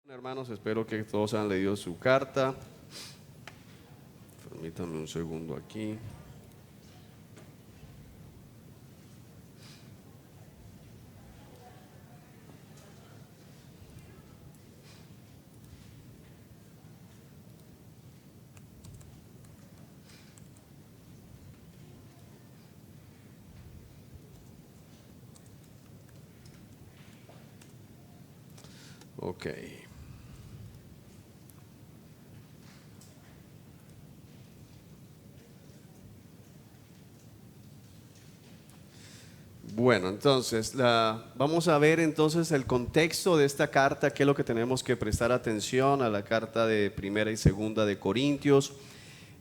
Hermanos, espero que todos han leído su carta. Permítanme un segundo aquí. Ok. Bueno, entonces vamos a ver entonces el contexto de esta carta, qué es lo que tenemos que prestar atención a la carta de Primera y Segunda de Corintios.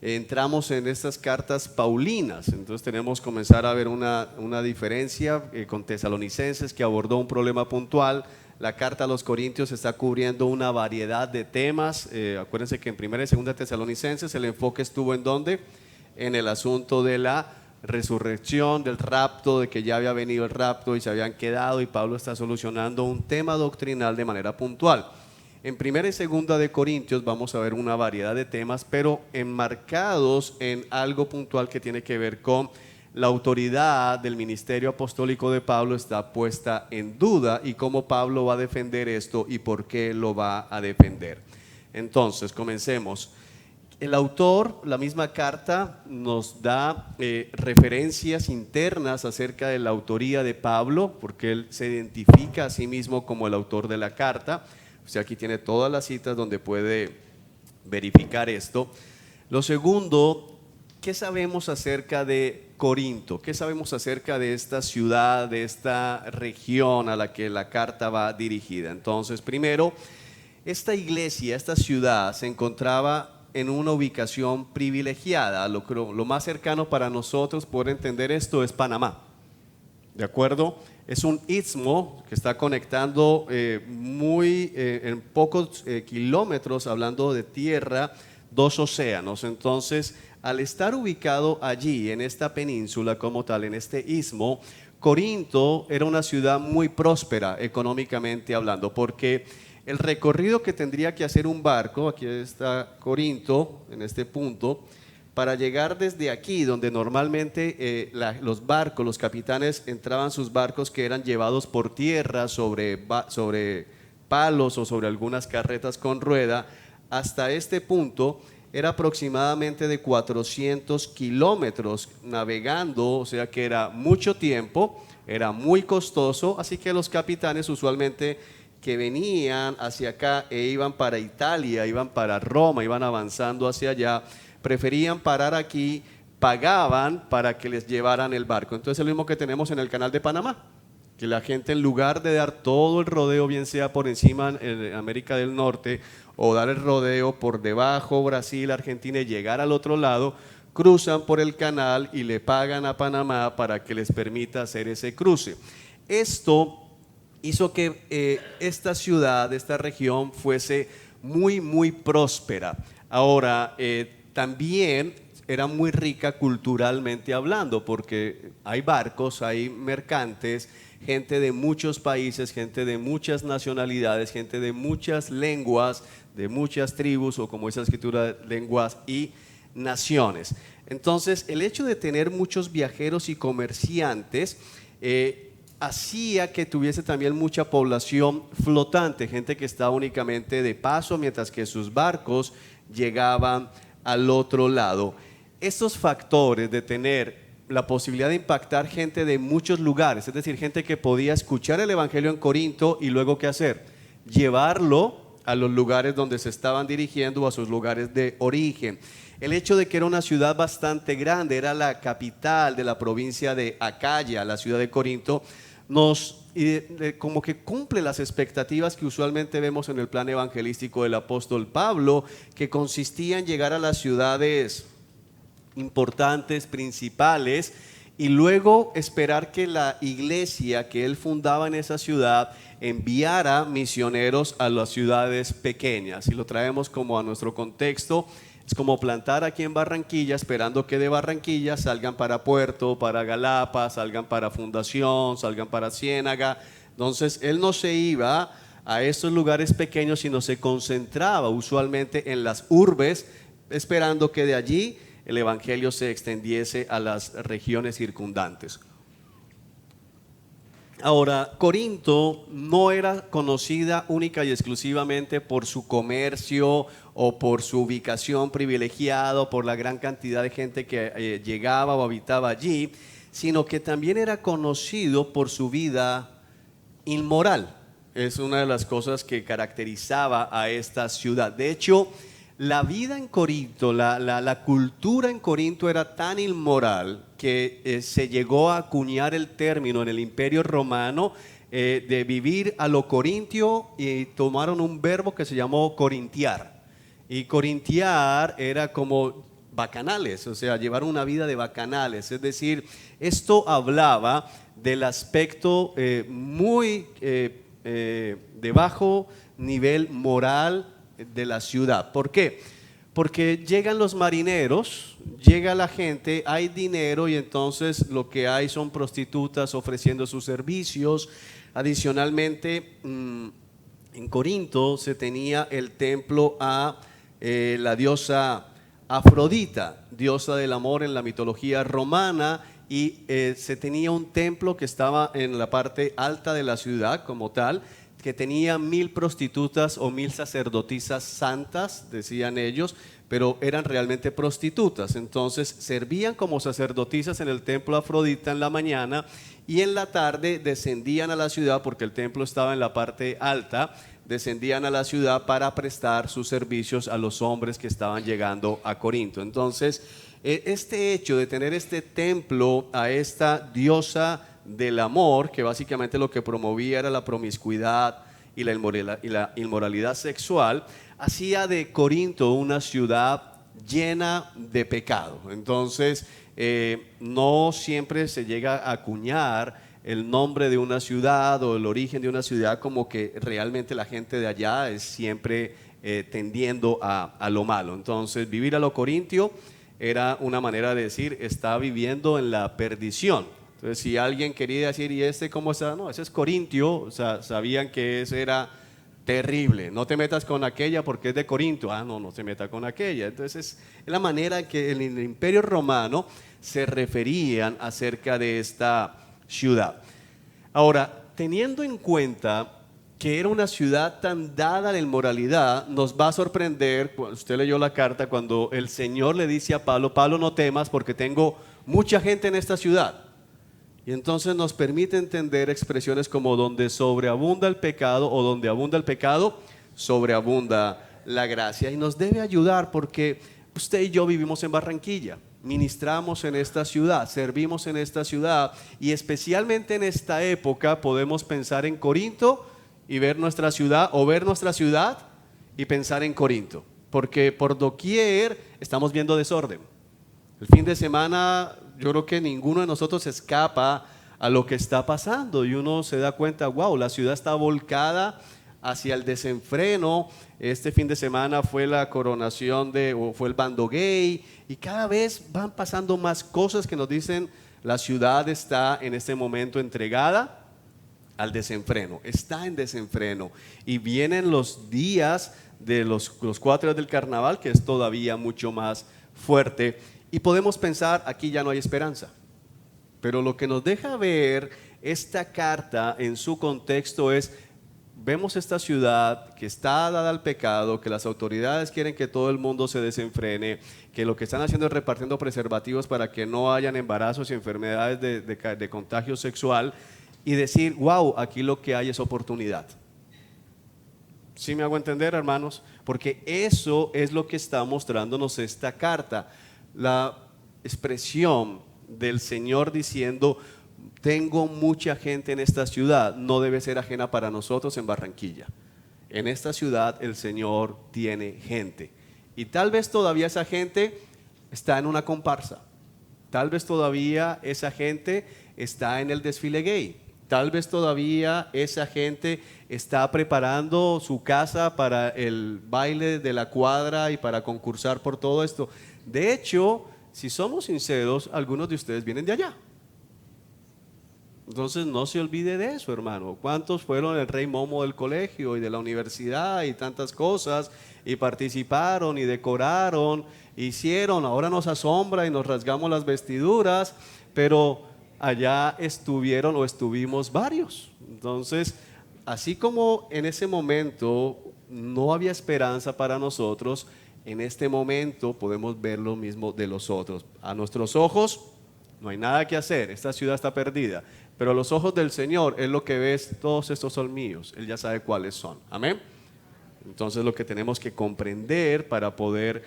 Entramos en estas cartas paulinas, entonces tenemos que comenzar a ver una diferencia con Tesalonicenses, que abordó un problema puntual. La carta a los Corintios está cubriendo una variedad de temas. Acuérdense que en Primera y Segunda Tesalonicenses el enfoque estuvo en ¿dónde? En el asunto de la resurrección, del rapto, de que ya había venido el rapto y se habían quedado, y Pablo está solucionando un tema doctrinal de manera puntual. En Primera y Segunda de Corintios vamos a ver una variedad de temas, pero enmarcados en algo puntual que tiene que ver con la autoridad del ministerio apostólico de Pablo está puesta en duda, y cómo Pablo va a defender esto y por qué lo va a defender. Entonces, comencemos. El autor, la misma carta, nos da referencias internas acerca de la autoría de Pablo, porque él se identifica a sí mismo como el autor de la carta. O sea, aquí tiene todas las citas donde puede verificar esto. Lo segundo, ¿qué sabemos acerca de Corinto? ¿Qué sabemos acerca de esta ciudad, de esta región a la que la carta va dirigida? Entonces, primero, esta iglesia, esta ciudad se encontraba en una ubicación privilegiada. Lo más cercano para nosotros poder entender esto es Panamá, ¿de acuerdo? Es un istmo que está conectando en pocos kilómetros, hablando de tierra, dos océanos. Entonces, al estar ubicado allí, en esta península como tal, en este istmo, Corinto era una ciudad muy próspera económicamente hablando, porque el recorrido que tendría que hacer un barco, aquí está Corinto, en este punto, para llegar desde aquí, donde normalmente los barcos, los capitanes entraban sus barcos que eran llevados por tierra sobre palos o sobre algunas carretas con rueda, hasta este punto era aproximadamente de 400 kilómetros navegando, o sea que era mucho tiempo, era muy costoso, así que los capitanes usualmente que venían hacia acá e iban para Italia, iban para Roma, iban avanzando hacia allá, preferían parar aquí, pagaban para que les llevaran el barco. Entonces es lo mismo que tenemos en el canal de Panamá, que la gente, en lugar de dar todo el rodeo, bien sea por encima en América del Norte, o dar el rodeo por debajo, Brasil, Argentina, y llegar al otro lado, cruzan por el canal y le pagan a Panamá para que les permita hacer ese cruce. Esto hizo que esta ciudad, esta región, fuese muy próspera. Ahora, también era muy rica culturalmente hablando, porque hay barcos, hay mercantes, gente de muchos países, gente de muchas nacionalidades, gente de muchas lenguas, de muchas tribus, o como dice la escritura, lenguas y naciones. Entonces, el hecho de tener muchos viajeros y comerciantes hacía que tuviese también mucha población flotante, gente que estaba únicamente de paso mientras que sus barcos llegaban al otro lado. Estos factores de tener la posibilidad de impactar gente de muchos lugares, es decir, gente que podía escuchar el evangelio en Corinto y luego ¿qué hacer? Llevarlo a los lugares donde se estaban dirigiendo, o a sus lugares de origen. El hecho de que era una ciudad bastante grande, era la capital de la provincia de Acaya, la ciudad de Corinto, como que cumple las expectativas que usualmente vemos en el plan evangelístico del apóstol Pablo, que consistía en llegar a las ciudades importantes, principales, y luego esperar que la iglesia que él fundaba en esa ciudad enviara misioneros a las ciudades pequeñas. Si lo traemos como a nuestro contexto, es como plantar aquí en Barranquilla, esperando que de Barranquilla salgan para Puerto, para Galapa, salgan para Fundación, salgan para Ciénaga. Entonces él no se iba a estos lugares pequeños, sino se concentraba usualmente en las urbes, esperando que de allí el evangelio se extendiese a las regiones circundantes. Ahora, Corinto no era conocida única y exclusivamente por su comercio o por su ubicación privilegiada o por la gran cantidad de gente que llegaba o habitaba allí, sino que también era conocido por su vida inmoral. Es una de las cosas que caracterizaba a esta ciudad. De hecho, la vida en Corinto, la cultura en Corinto era tan inmoral que se llegó a acuñar el término en el Imperio Romano de vivir a lo corintio, y tomaron un verbo que se llamó corintiar. Y corintiar era como bacanales, o sea, llevar una vida de bacanales. Es decir, esto hablaba del aspecto muy de bajo nivel moral de la ciudad. ¿Por qué? Porque llegan los marineros, llega la gente, hay dinero y entonces lo que hay son prostitutas ofreciendo sus servicios. Adicionalmente, en Corinto se tenía el templo a la diosa Afrodita, diosa del amor en la mitología romana, y se tenía un templo que estaba en la parte alta de la ciudad como tal, que tenía 1000 prostitutas o 1000 sacerdotisas santas, decían ellos, pero eran realmente prostitutas. Entonces servían como sacerdotisas en el templo Afrodita en la mañana, y en la tarde descendían a la ciudad, porque el templo estaba en la parte alta, descendían a la ciudad para prestar sus servicios a los hombres que estaban llegando a Corinto. Entonces, este hecho de tener este templo a esta diosa del amor, que básicamente lo que promovía era la promiscuidad y la inmoralidad sexual, hacía de Corinto una ciudad llena de pecado. Entonces, no siempre se llega a acuñar el nombre de una ciudad o el origen de una ciudad como que realmente la gente de allá es siempre tendiendo a lo malo. Entonces, vivir a lo corintio era una manera de decir, está viviendo en la perdición. Entonces, si alguien quería decir, ¿y este cómo está? No, ese es corintio. O sea, sabían que ese era terrible. No te metas con aquella porque es de Corinto. Ah, no, no se meta con aquella. Entonces, es la manera en que en el Imperio Romano se referían acerca de esta ciudad. Ahora, teniendo en cuenta que era una ciudad tan dada a la inmoralidad, nos va a sorprender, usted leyó la carta, cuando el Señor le dice a Pablo, Pablo, no temas porque tengo mucha gente en esta ciudad. Y entonces nos permite entender expresiones como donde sobreabunda el pecado, o donde abunda el pecado, sobreabunda la gracia. Y nos debe ayudar porque usted y yo vivimos en Barranquilla, ministramos en esta ciudad, servimos en esta ciudad, y especialmente en esta época podemos pensar en Corinto y ver nuestra ciudad, o ver nuestra ciudad y pensar en Corinto, porque por doquier estamos viendo desorden. El fin de semana yo creo que ninguno de nosotros escapa a lo que está pasando, y uno se da cuenta, wow, la ciudad está volcada hacia el desenfreno. Este fin de semana fue la coronación o fue el bando gay, y cada vez van pasando más cosas que nos dicen la ciudad está en este momento entregada al desenfreno, está en desenfreno, y vienen los días de los 4 días del carnaval, que es todavía mucho más fuerte, y podemos pensar, aquí ya no hay esperanza. Pero lo que nos deja ver esta carta en su contexto es, vemos esta ciudad que está dada al pecado, que las autoridades quieren que todo el mundo se desenfrene, que lo que están haciendo es repartiendo preservativos para que no hayan embarazos y enfermedades de contagio sexual, y decir, wow, aquí lo que hay es oportunidad. ¿Sí me hago entender, hermanos? Porque eso es lo que está mostrándonos esta carta. La expresión del Señor diciendo, tengo mucha gente en esta ciudad, no debe ser ajena para nosotros en Barranquilla. En esta ciudad el Señor tiene gente, y tal vez todavía esa gente está en una comparsa, tal vez todavía esa gente está en el desfile gay, tal vez todavía esa gente está preparando su casa para el baile de la cuadra y para concursar por todo esto. De hecho, si somos sinceros, algunos de ustedes vienen de allá. Entonces no se olvide de eso, hermano. ¿Cuántos fueron el rey Momo del colegio y de la universidad y tantas cosas y participaron y decoraron, hicieron? Ahora nos asombra y nos rasgamos las vestiduras, pero allá estuvieron o estuvimos varios. Entonces, así como en ese momento no había esperanza para nosotros, en este momento podemos ver lo mismo de los otros. A nuestros ojos no hay nada que hacer, esta ciudad está perdida, pero a los ojos del Señor es lo que ves, todos estos son míos, Él ya sabe cuáles son, amén. Entonces lo que tenemos que comprender para poder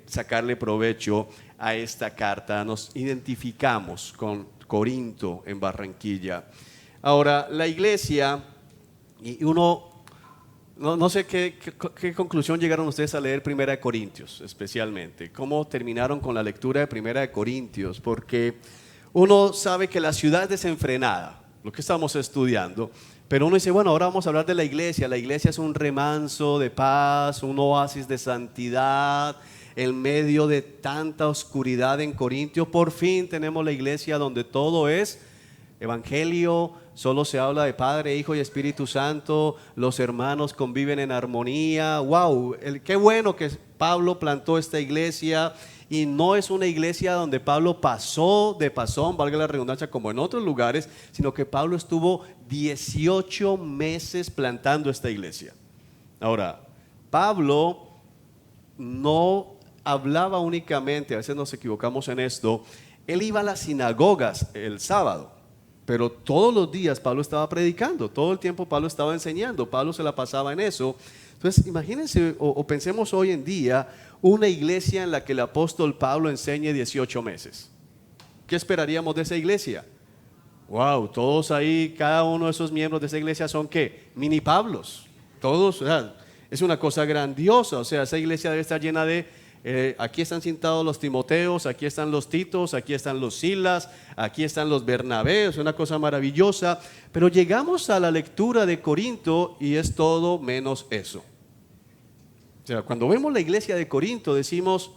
sacarle provecho a esta carta, nos identificamos con Corinto en Barranquilla. Ahora la iglesia, y uno no sé qué conclusión llegaron ustedes a leer Primera de Corintios, especialmente. ¿Cómo terminaron con la lectura de Primera de Corintios? Porque uno sabe que la ciudad es desenfrenada, lo que estamos estudiando, pero uno dice, bueno, ahora vamos a hablar de la iglesia. La iglesia es un remanso de paz, un oasis de santidad, en medio de tanta oscuridad en Corintios. Por fin tenemos la iglesia donde todo es evangelio, solo se habla de Padre, Hijo y Espíritu Santo, los hermanos conviven en armonía. Wow, qué bueno que Pablo plantó esta iglesia, y no es una iglesia donde Pablo pasó de pasón, valga la redundancia, como en otros lugares, sino que Pablo estuvo 18 meses plantando esta iglesia. Ahora, Pablo no hablaba únicamente, a veces nos equivocamos en esto, él iba a las sinagogas el sábado, pero todos los días Pablo estaba predicando, todo el tiempo Pablo estaba enseñando, Pablo se la pasaba en eso. Entonces imagínense o pensemos hoy en día una iglesia en la que el apóstol Pablo enseñe 18 meses. ¿Qué esperaríamos de esa iglesia? Wow, todos ahí, cada uno de esos miembros de esa iglesia son ¿qué? Mini Pablos, todos, o sea, es una cosa grandiosa. O sea, esa iglesia debe estar llena de aquí están sentados los Timoteos, aquí están los Titos, aquí están los Silas, aquí están los Bernabé, es una cosa maravillosa. Pero llegamos a la lectura de Corinto y es todo menos eso. O sea, cuando vemos la iglesia de Corinto decimos,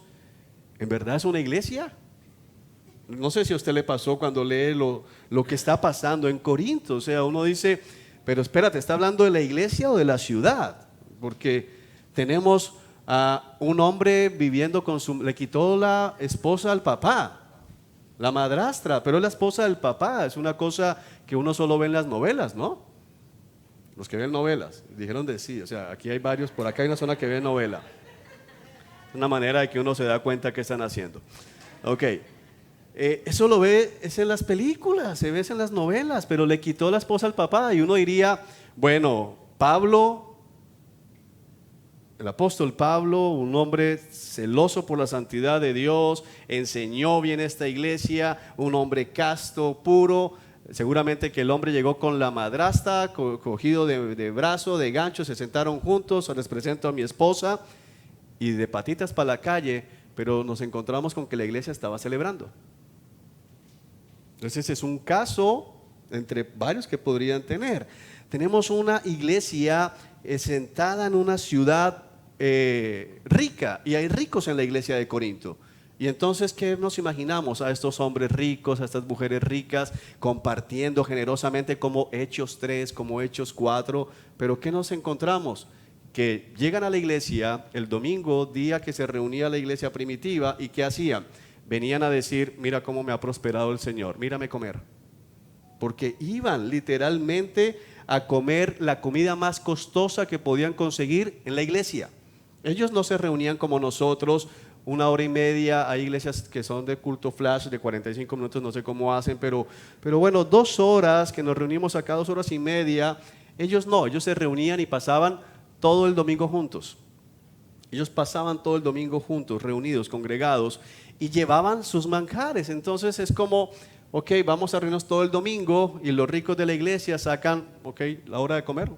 ¿en verdad es una iglesia? No sé si a usted le pasó cuando lee lo que está pasando en Corinto. O sea, uno dice, pero espérate, ¿está hablando de la iglesia o de la ciudad? Porque tenemos a un hombre viviendo le quitó la esposa al papá, la madrastra, pero es la esposa del papá. Es una cosa que uno solo ve en las novelas, ¿no? Los que ven novelas, dijeron de sí, o sea, aquí hay varios, por acá hay una zona que ve novela. Es una manera de que uno se da cuenta que están haciendo. Ok, eso lo ve, es en las películas, se ve en las novelas, pero le quitó la esposa al papá y uno diría, bueno, Pablo, el apóstol Pablo, un hombre celoso por la santidad de Dios, enseñó bien esta iglesia, un hombre casto, puro. Seguramente que el hombre llegó con la madrastra, cogido de brazo, de gancho, se sentaron juntos, les presento a mi esposa, y de patitas para la calle, pero nos encontramos con que la iglesia estaba celebrando. Entonces es un caso entre varios que podrían tener. Tenemos una iglesia sentada en una ciudad rica, y hay ricos en la iglesia de Corinto. Y entonces, ¿qué nos imaginamos? A estos hombres ricos, a estas mujeres ricas, compartiendo generosamente como Hechos 3, como Hechos 4. Pero ¿qué nos encontramos? Que llegan a la iglesia el domingo, día que se reunía la iglesia primitiva, ¿y qué hacían? Venían a decir, mira cómo me ha prosperado el Señor, mírame comer. Porque iban literalmente a comer la comida más costosa que podían conseguir en la iglesia. Ellos no se reunían como nosotros, 1 hora y media. Hay iglesias que son de culto flash de 45 minutos, no sé cómo hacen, pero bueno, 2 horas que nos reunimos acá, 2 horas y media. Ellos no, ellos se reunían y pasaban todo el domingo juntos. Ellos pasaban todo el domingo juntos, reunidos, congregados, y llevaban sus manjares. Entonces es como, ok, vamos a reunirnos todo el domingo, y los ricos de la iglesia sacan, ok, la hora de comer.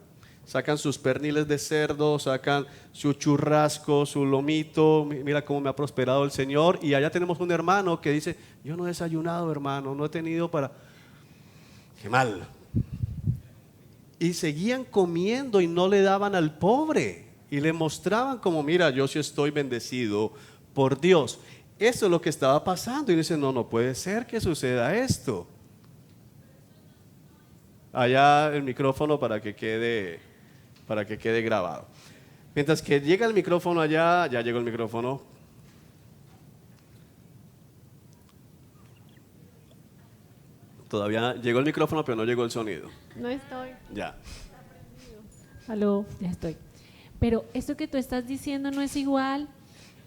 Sacan sus perniles de cerdo, sacan su churrasco, su lomito. Mira cómo me ha prosperado el Señor. Y allá tenemos un hermano que dice, yo no he desayunado, hermano, no he tenido para... ¡Qué mal! Y seguían comiendo y no le daban al pobre. Y le mostraban como, mira, yo sí estoy bendecido por Dios. Eso es lo que estaba pasando. Y dice, no puede ser que suceda esto. allá el micrófono para que quede grabado. Mientras que llega el micrófono allá, ya llegó el micrófono. Todavía llegó el micrófono, pero no llegó el sonido. No estoy. Ya. Aló, ya estoy. Pero esto que tú estás diciendo no es igual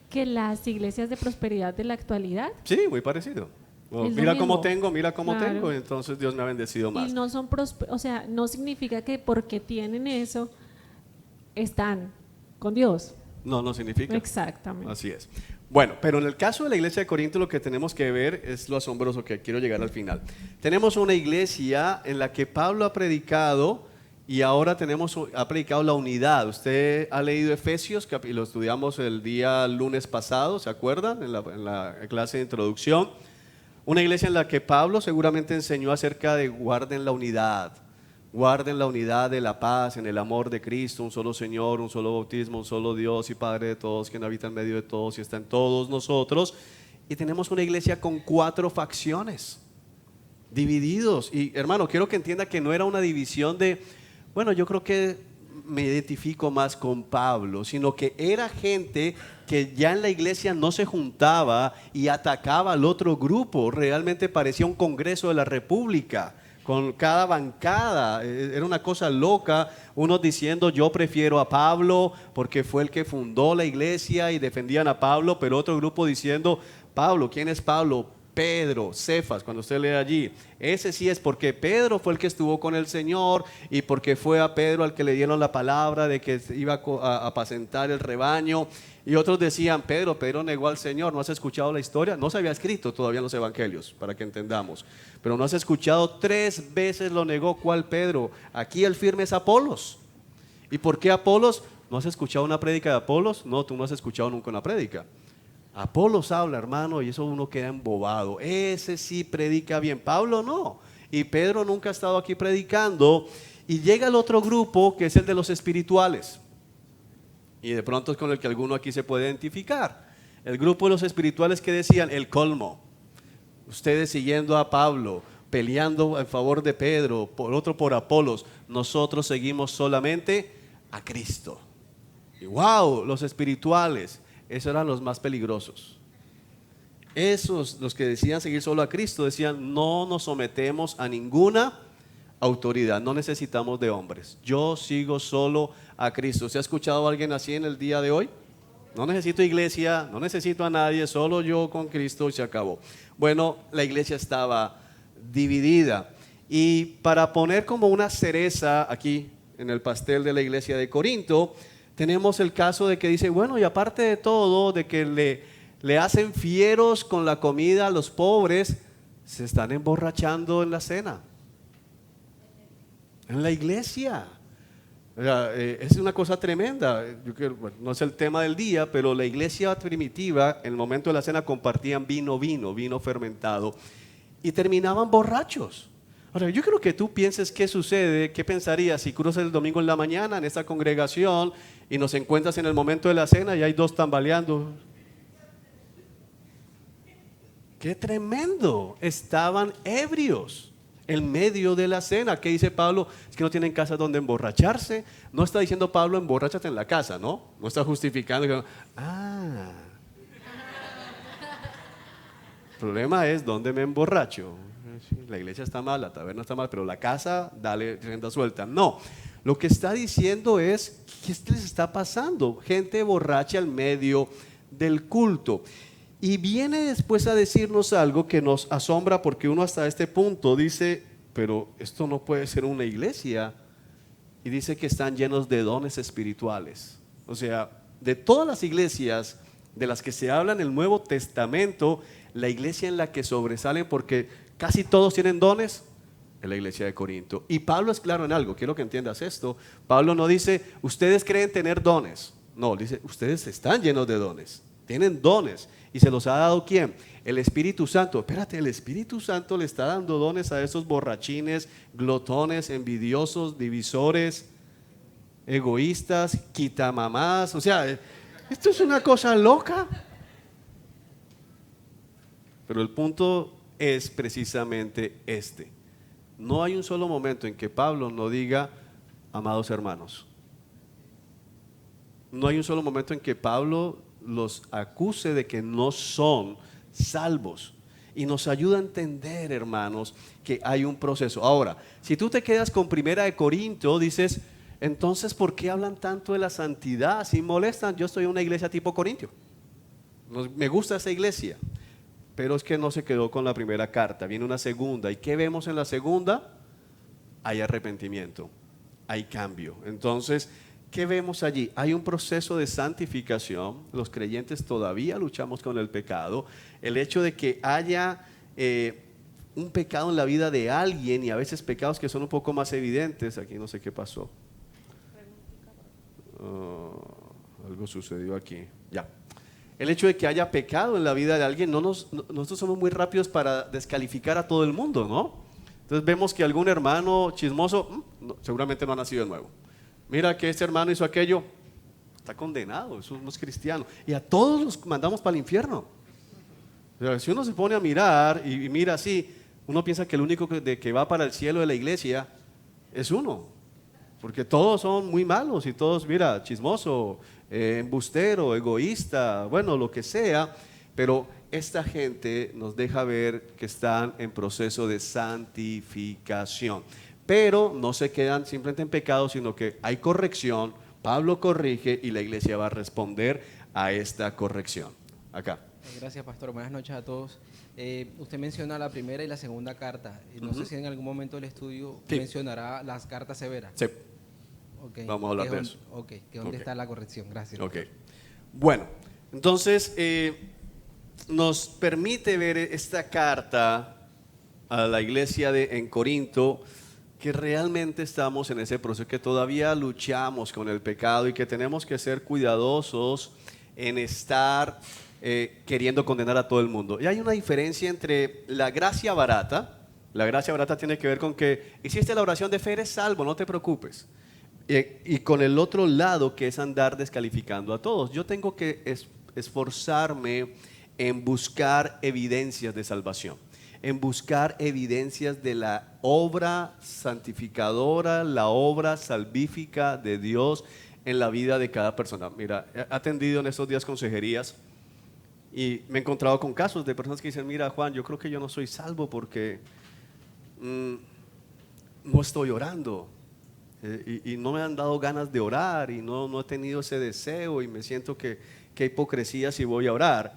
que las iglesias de prosperidad de la actualidad. Sí, muy parecido. Es lo Mira cómo mismo. tengo, Claro. entonces Dios me ha bendecido más. Y no son o sea, no significa que porque tienen eso están con Dios. No, no significa. Exactamente. Así es. Bueno, pero en el caso de la iglesia de Corinto lo que tenemos que ver es lo asombroso, que quiero llegar al final. Tenemos una iglesia en la que Pablo ha predicado y ahora ha predicado la unidad. Usted ha leído Efesios y lo estudiamos el día lunes pasado, ¿se acuerdan? En la clase de introducción. Una iglesia en la que Pablo seguramente enseñó acerca de guarden la unidad de la paz, en el amor de Cristo, un solo Señor, un solo bautismo, un solo Dios y Padre de todos, quien habita en medio de todos y está en todos nosotros. Y tenemos una iglesia con 4 facciones, divididos. Y hermano, quiero que entienda que no era una división de, bueno, yo creo que me identifico más con Pablo, sino que era gente que ya en la iglesia no se juntaba y atacaba al otro grupo. Realmente parecía un congreso de la República, con cada bancada, era una cosa loca, unos diciendo yo prefiero a Pablo porque fue el que fundó la iglesia y defendían a Pablo, pero otro grupo diciendo, Pablo, ¿quién es Pablo? Pedro, Cefas, cuando usted lee allí, ese sí es porque Pedro fue el que estuvo con el Señor y porque fue a Pedro al que le dieron la palabra de que iba a apacentar el rebaño. Y otros decían, Pedro negó al Señor. ¿No has escuchado la historia? No se había escrito todavía en los evangelios, para que entendamos. Pero no has escuchado, 3 veces lo negó. ¿Cuál Pedro? Aquí el firme es Apolos. ¿Y por qué Apolos? ¿No has escuchado una prédica de Apolos? No, tú no has escuchado nunca una prédica. Apolos habla, hermano, y eso uno queda embobado. Ese sí predica bien, Pablo no. Y Pedro nunca ha estado aquí predicando. Y llega el otro grupo, que es el de los espirituales. Y de pronto es con el que alguno aquí se puede identificar. El grupo de los espirituales que decían, el colmo. Ustedes siguiendo a Pablo, peleando en favor de Pedro, por otro por Apolos. Nosotros seguimos solamente a Cristo. Y wow, los espirituales. Esos eran los más peligrosos. Esos, los que decían seguir solo a Cristo, decían no nos sometemos a ninguna autoridad, no necesitamos de hombres. Yo sigo solo a Cristo. ¿Se ha escuchado a alguien así en el día de hoy? No necesito iglesia, no necesito a nadie, solo yo con Cristo y se acabó. Bueno, la iglesia estaba dividida. Y para poner como una cereza aquí en el pastel de la iglesia de Corinto, tenemos el caso de que dice, bueno, y aparte de todo, de que le hacen fieros con la comida a los pobres, se están emborrachando en la cena, en la iglesia. O sea, es una cosa tremenda. Bueno, no es el tema del día, pero la iglesia primitiva, en el momento de la cena, compartían vino fermentado, y terminaban borrachos. Ahora, yo creo que tú pienses qué sucede, qué pensarías si cruzas el domingo en la mañana en esta congregación y nos encuentras en el momento de la cena y hay 2 tambaleando. ¡Qué tremendo! Estaban ebrios en medio de la cena. ¿Qué dice Pablo? Es que no tienen casa donde emborracharse. No está diciendo Pablo, emborráchate en la casa, ¿no? No está justificando. El problema es dónde me emborracho. La iglesia está mal, la taberna está mal, pero la casa, dale rienda suelta. No, lo que está diciendo es, ¿qué les está pasando? Gente borracha al medio del culto. Y viene después a decirnos algo que nos asombra, porque uno hasta este punto dice, pero esto no puede ser una iglesia. Y dice que están llenos de dones espirituales. O sea, de todas las iglesias de las que se habla en el Nuevo Testamento, la iglesia en la que sobresalen, porque casi todos tienen dones, es la iglesia de Corinto. Y Pablo es claro en algo, quiero que entiendas esto. Pablo no dice, ustedes creen tener dones. No, dice, ustedes están llenos de dones, tienen dones. ¿Y se los ha dado quién? El Espíritu Santo. Espérate, el Espíritu Santo le está dando dones a esos borrachines, glotones, envidiosos, divisores, egoístas, quitamamás. O sea, esto es una cosa loca. Pero el punto es precisamente este. No hay un solo momento en que Pablo no diga, amados hermanos. No hay un solo momento en que Pablo los acuse de que no son salvos. Y nos ayuda a entender, hermanos, que hay un proceso. Ahora, si tú te quedas con Primera de Corinto, dices, entonces, ¿por qué hablan tanto de la santidad? Si molestan, yo estoy en una iglesia tipo Corintio. Me gusta esa iglesia, pero es que no se quedó con la primera carta, viene una segunda. ¿Y qué vemos en la segunda? Hay arrepentimiento, hay cambio. Entonces, ¿qué vemos allí? Hay un proceso de santificación. Los creyentes todavía luchamos con el pecado. El hecho de que haya un pecado en la vida de alguien, y a veces pecados que son un poco más evidentes. Aquí no sé qué pasó. Algo sucedió aquí. Ya. El hecho de que haya pecado en la vida de alguien, nosotros somos muy rápidos para descalificar a todo el mundo, ¿no? Entonces vemos que algún hermano chismoso, seguramente no ha nacido de nuevo. Mira que este hermano hizo aquello, está condenado, eso no es cristiano. Y a todos los mandamos para el infierno. O sea, si uno se pone a mirar y mira así, uno piensa que el único que va para el cielo de la iglesia es uno. Porque todos son muy malos y todos, mira, chismoso, embustero, egoísta, bueno, lo que sea. Pero esta gente nos deja ver que están en proceso de santificación. Pero no se quedan simplemente en pecado, sino que hay corrección. Pablo corrige y la iglesia va a responder a esta corrección. Acá. Gracias, pastor. Buenas noches a todos. Usted menciona la primera y la segunda carta. No sé si en algún momento del estudio mencionará las cartas severas. Sí. Okay. Vamos a hablar de eso. Ok, que dónde está la corrección. Gracias. Ok. Bueno, entonces nos permite ver esta carta a la iglesia en Corinto, que realmente estamos en ese proceso, que todavía luchamos con el pecado y que tenemos que ser cuidadosos en estar queriendo condenar a todo el mundo. Y hay una diferencia entre la gracia barata. La gracia barata tiene que ver con que hiciste la oración de fe, eres salvo, no te preocupes. Y con el otro lado, que es andar descalificando a todos. Yo tengo que esforzarme en buscar evidencias de salvación, en buscar evidencias de la obra santificadora, la obra salvífica de Dios en la vida de cada persona. Mira, he atendido en estos días consejerías y me he encontrado con casos de personas que dicen, mira, Juan, yo creo que yo no soy salvo porque no estoy orando. Y no me han dado ganas de orar y no he tenido ese deseo y me siento que hipocresía si voy a orar.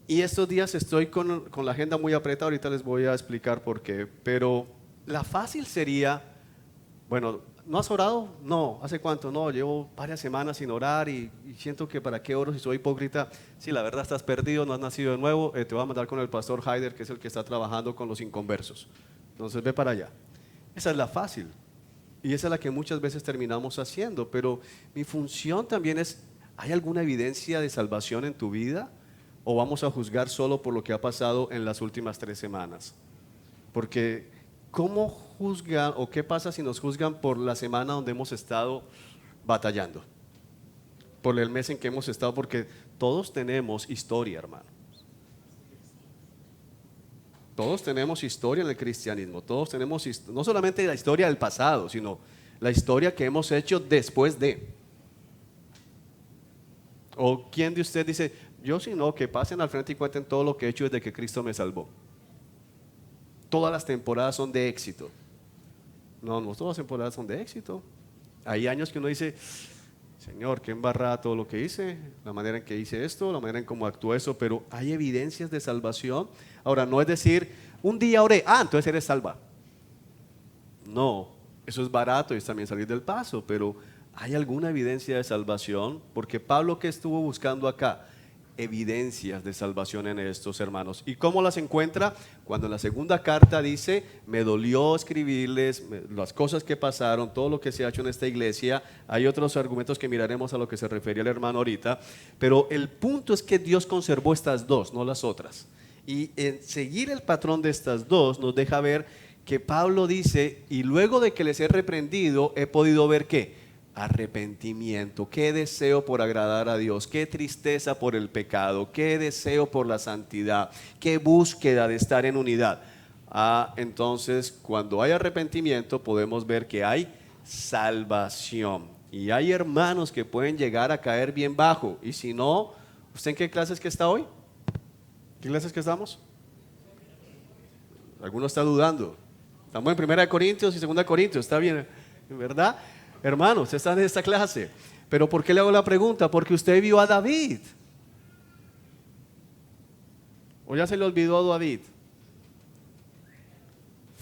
Y estos días estoy con la agenda muy apretada, ahorita les voy a explicar por qué, pero la fácil sería, bueno, ¿no has orado? No, ¿hace cuánto? No, llevo varias semanas sin orar y siento que para qué oro si soy hipócrita. Sí, la verdad estás perdido, no has nacido de nuevo, te voy a mandar con el pastor Haider, que es el que está trabajando con los inconversos. Entonces ve para allá. Esa es la fácil. Y esa es la que muchas veces terminamos haciendo, pero mi función también es, ¿hay alguna evidencia de salvación en tu vida? ¿O vamos a juzgar solo por lo que ha pasado en las últimas 3 semanas? Porque ¿cómo juzgan o qué pasa si nos juzgan por la semana donde hemos estado batallando? Por el mes en que hemos estado, porque todos tenemos historia, hermano. Todos tenemos historia en el cristianismo, todos tenemos no solamente la historia del pasado, sino la historia que hemos hecho después de. ¿O quién de ustedes dice, yo sí no, que pasen al frente y cuenten todo lo que he hecho desde que Cristo me salvó? Todas las temporadas son de éxito. No todas las temporadas son de éxito. Hay años que uno dice, Señor, qué embarrada todo lo que hice, la manera en que hice esto, la manera en cómo actué eso, pero hay evidencias de salvación. Ahora, no es decir, un día oré, entonces eres salva. No, eso es barato y es también salir del paso, pero ¿hay alguna evidencia de salvación? Porque Pablo, ¿qué estuvo buscando acá? Evidencias de salvación en estos hermanos. ¿Y cómo las encuentra? Cuando en la segunda carta dice, me dolió escribirles las cosas que pasaron, todo lo que se ha hecho en esta iglesia. Hay otros argumentos que miraremos a lo que se refería el hermano ahorita, pero el punto es que Dios conservó estas dos, no las otras. Y en seguir el patrón de estas dos nos deja ver que Pablo dice, y luego de que les he reprendido, he podido ver ¿qué? Arrepentimiento, qué deseo por agradar a Dios, qué tristeza por el pecado, qué deseo por la santidad, qué búsqueda de estar en unidad. entonces cuando hay arrepentimiento podemos ver que hay salvación. Y hay hermanos que pueden llegar a caer bien bajo. Y si no, ¿usted en qué clases que está hoy? ¿Qué clases que estamos? Alguno está dudando. Estamos en 1 Corintios y 2 Corintios, está bien, ¿verdad? Hermanos, usted está en esta clase. Pero ¿por qué le hago la pregunta? Porque usted vio a David. ¿O ya se le olvidó a David?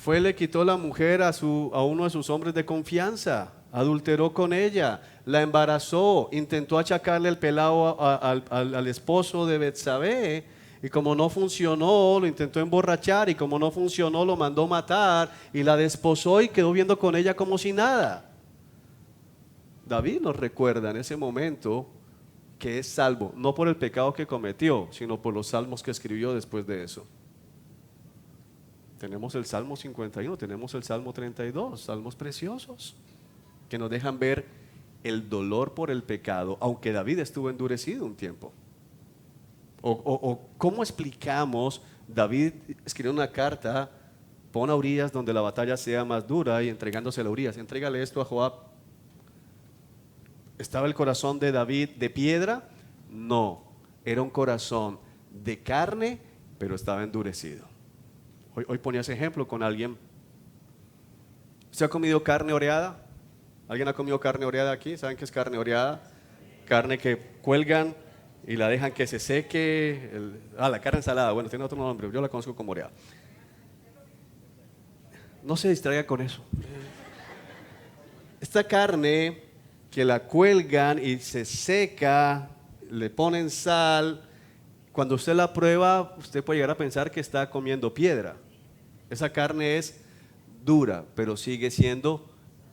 Le quitó la mujer a uno de sus hombres de confianza, adulteró con ella, la embarazó, intentó achacarle el pelado al esposo de Betsabé, y como no funcionó, lo intentó emborrachar, y como no funcionó, lo mandó matar, y la desposó y quedó viendo con ella como si nada. David nos recuerda en ese momento que es salvo, no por el pecado que cometió, sino por los salmos que escribió después de eso. Tenemos el Salmo 51, tenemos el Salmo 32, salmos preciosos que nos dejan ver el dolor por el pecado, aunque David estuvo endurecido un tiempo. O ¿cómo explicamos? David escribió una carta, pon a Urías donde la batalla sea más dura, y entregándosela a Urías, entrégale esto a Joab. ¿Estaba el corazón de David de piedra? No, era un corazón de carne, pero estaba endurecido. Hoy ponía ese ejemplo con alguien. ¿Usted ha comido carne oreada? ¿Alguien ha comido carne oreada aquí? ¿Saben qué es carne oreada? Carne que cuelgan y la dejan que se seque. La carne ensalada, bueno, tiene otro nombre, yo la conozco como oreada. No se distraiga con eso. Esta carne que la cuelgan y se seca, le ponen sal. Cuando usted la prueba, usted puede llegar a pensar que está comiendo piedra. Esa carne es dura, pero sigue siendo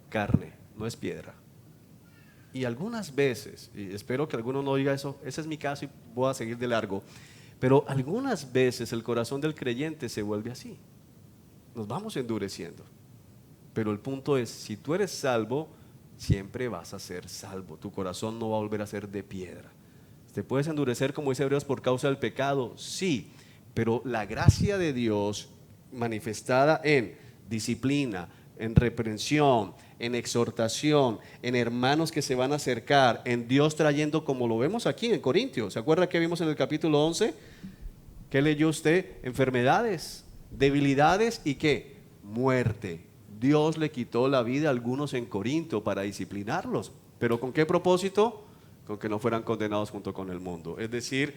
carne, no es piedra. Y algunas veces, y espero que alguno no diga eso, ese es mi caso y voy a seguir de largo, pero algunas veces el corazón del creyente se vuelve así. Nos vamos endureciendo. Pero el punto es, si tú eres salvo, siempre vas a ser salvo. Tu corazón no va a volver a ser de piedra. ¿Te puedes endurecer, como dice Hebreos, por causa del pecado? Sí, pero la gracia de Dios manifestada en disciplina, en reprensión, en exhortación, en hermanos que se van a acercar, en Dios trayendo, como lo vemos aquí en Corintios. ¿Se acuerda que vimos en el capítulo 11? ¿Qué leyó usted? Enfermedades, debilidades y ¿qué? Muerte. Dios le quitó la vida a algunos en Corinto para disciplinarlos. ¿Pero con qué propósito? Con que no fueran condenados junto con el mundo. Es decir,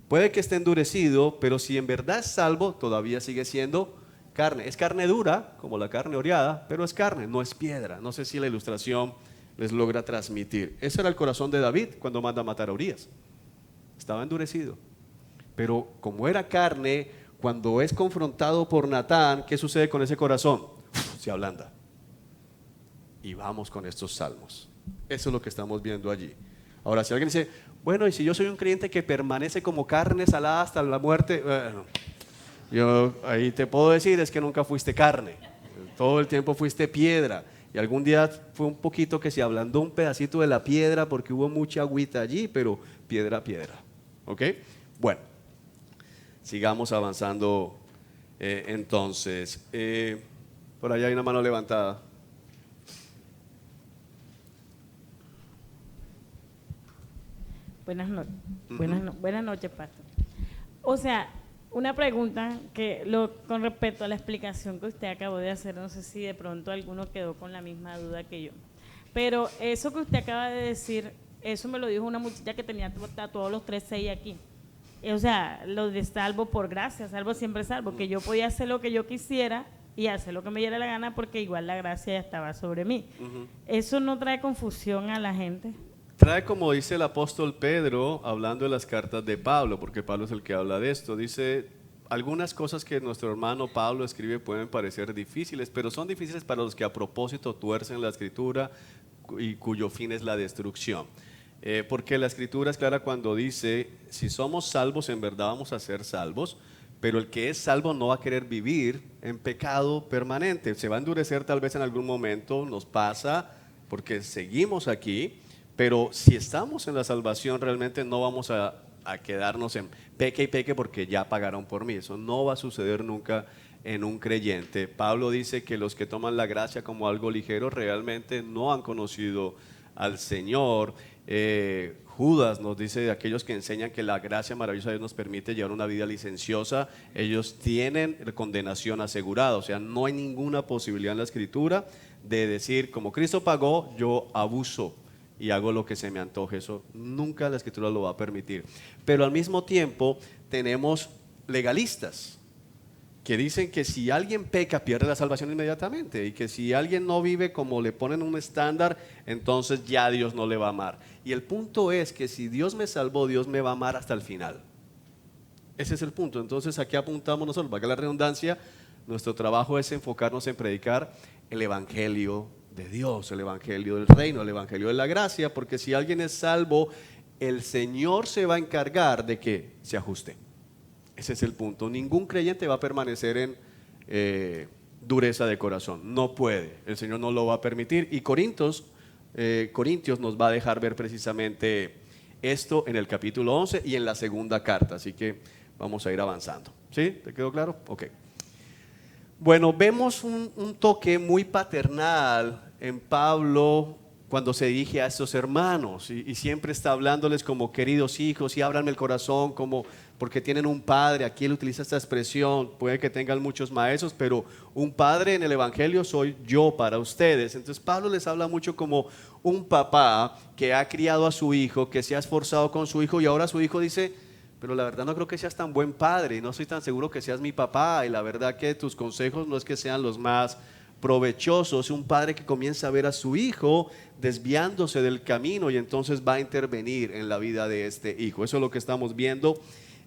puede que esté endurecido, pero si en verdad es salvo, todavía sigue siendo carne. Es carne dura, como la carne oreada, pero es carne, no es piedra. No sé si la ilustración les logra transmitir. Ese era el corazón de David cuando manda a matar a Urías. Estaba endurecido. Pero como era carne, cuando es confrontado por Natán, ¿qué sucede con ese corazón? Se ablanda. Y vamos con estos salmos. Eso es lo que estamos viendo allí. Ahora, si alguien dice, bueno, y si yo soy un creyente que permanece como carne salada hasta la muerte, bueno, yo ahí te puedo decir es que nunca fuiste carne, todo el tiempo fuiste piedra, y algún día fue un poquito que se ablandó un pedacito de la piedra porque hubo mucha agüita allí, pero piedra, ¿ok? Bueno, sigamos avanzando entonces. Por allá hay una mano levantada. Buenas noches, pastor. O sea, una pregunta con respecto a la explicación que usted acabó de hacer, no sé si de pronto alguno quedó con la misma duda que yo, pero eso que usted acaba de decir, eso me lo dijo una muchacha que tenía tatuados los 3:6 aquí. O sea, lo de salvo por gracia, salvo siempre salvo, que yo podía hacer lo que yo quisiera y hacer lo que me diera la gana porque igual la gracia ya estaba sobre mí. ¿Eso no trae confusión a la gente? Trae, como dice el apóstol Pedro, hablando de las cartas de Pablo, porque Pablo es el que habla de esto. Dice, algunas cosas que nuestro hermano Pablo escribe pueden parecer difíciles, pero son difíciles para los que a propósito tuercen la escritura y cuyo fin es la destrucción. Porque la escritura es clara cuando dice, si somos salvos, en verdad vamos a ser salvos, pero el que es salvo no va a querer vivir en pecado permanente. Se va a endurecer tal vez en algún momento, nos pasa, porque seguimos aquí. Pero si estamos en la salvación, realmente no vamos a quedarnos en peque y peque porque ya pagaron por mí. Eso no va a suceder nunca en un creyente. Pablo dice que los que toman la gracia como algo ligero realmente no han conocido al Señor. Judas nos dice de aquellos que enseñan que la gracia maravillosa de Dios nos permite llevar una vida licenciosa, ellos tienen condenación asegurada. O sea, no hay ninguna posibilidad en la Escritura de decir, como Cristo pagó, yo abuso y hago lo que se me antoje. Eso nunca la Escritura lo va a permitir. Pero al mismo tiempo tenemos legalistas que dicen que si alguien peca pierde la salvación inmediatamente, y que si alguien no vive como le ponen un estándar, entonces ya Dios no le va a amar. Y el punto es que si Dios me salvó, Dios me va a amar hasta el final. Ese es el punto. Entonces aquí apuntamos nosotros, valga la redundancia, nuestro trabajo es enfocarnos en predicar el evangelio de Dios, el evangelio del reino, el evangelio de la gracia, porque si alguien es salvo, el Señor se va a encargar de que se ajuste. Ese es el punto. Ningún creyente va a permanecer en dureza de corazón. No puede. El Señor no lo va a permitir. Y Corintios nos va a dejar ver precisamente esto en el capítulo 11 y en la segunda carta. Así que vamos a ir avanzando. ¿Sí? ¿Te quedó claro? Ok. Bueno, vemos un toque muy paternal en Pablo cuando se dirige a estos hermanos y siempre está hablándoles como queridos hijos y ábranme el corazón como porque tienen un padre. Aquí él utiliza esta expresión, puede que tengan muchos maestros, pero un padre en el evangelio soy yo para ustedes. Entonces Pablo les habla mucho como un papá que ha criado a su hijo, que se ha esforzado con su hijo y ahora su hijo dice, pero la verdad no creo que seas tan buen padre y no estoy tan seguro que seas mi papá y la verdad que tus consejos no es que sean los más provechosos. Un padre que comienza a ver a su hijo desviándose del camino y entonces va a intervenir en la vida de este hijo. Eso es lo que estamos viendo